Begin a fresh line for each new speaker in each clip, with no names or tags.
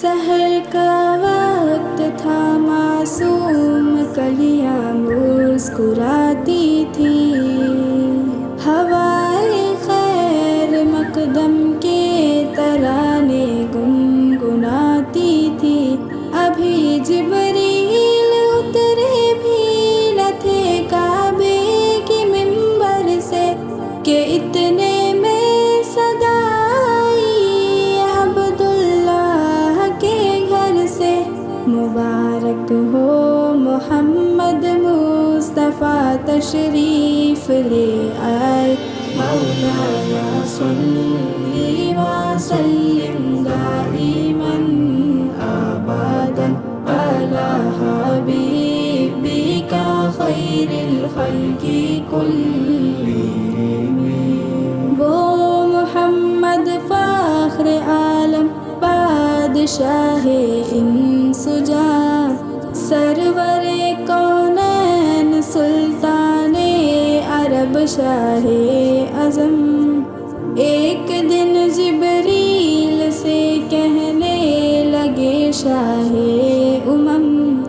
سحر کا وقت تھا، معصوم کلیاں مسکراتی تھی، ہوائے خیر مقدم کے ترانے گنگناتی تھی۔ ابھی جبریل اترے بھی نہ تھے کعبے کی منبر سے کہ اتنے میں صدا آئی عبداللہ کے گھر سے۔ مبارک ہو محمد مصطفیٰ تشریف لے آئے، مولایا صلی وسلم دائما ابدا علی حبیبک خیر الخلق کلہم۔ وہ محمد فخر عالم، بادشاہ انس و جاں، سرور کونین، سلطان عرب، شاہ اعظم۔ ایک دن جبریل سے کہنے لگے شاہ امم،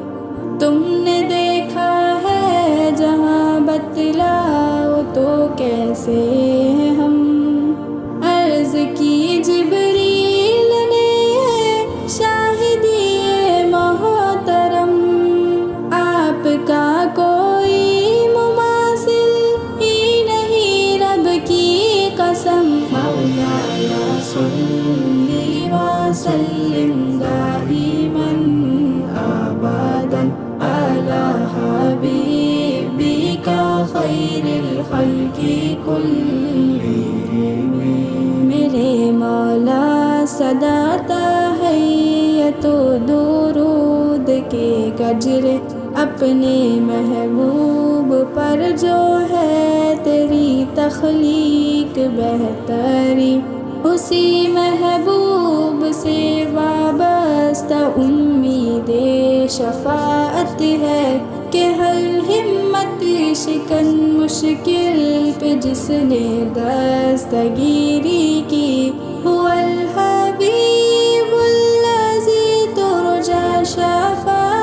تم نے دیکھا ہے جہاں، بتلاؤ تو کیسے ہیں ہم؟ عرض کی جبریل نے شاہدی محترم، آپ کا کوئی مماثل ہی نہیں رب کی قسم۔ مولایا صلی وسلم دائما ابدا علی حبیبک خیر الخلق کلہم۔ میرے مولا صداتا ہے یہ تو درود کے گجرے، اپنے محبوب پر جو ہے تیری تخلیق بہتری، اسی محبوب سے وابستہ امید شفاعت ہے کہ ہر ہمت شکن مشکل پہ جس نے دستگیری کی، هو الحبیب الذی ترجى شفاعته،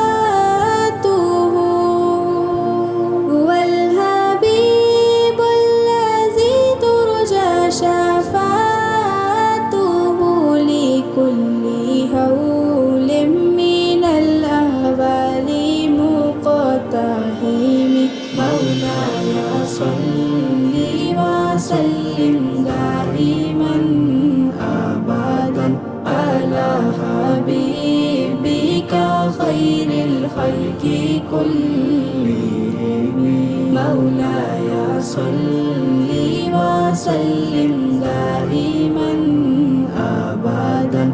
هو الحبیب الذی ترجى شفاعته لكل هول من الأهوال مقتحم۔ مولایا صلی وسلم دائما ابدا علی حبیبک خیر الخلق کلہم۔ مولایا صلی وسلم دائما ابدا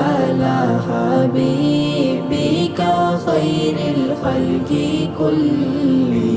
علی حبیبک خیر الخلق کلہم۔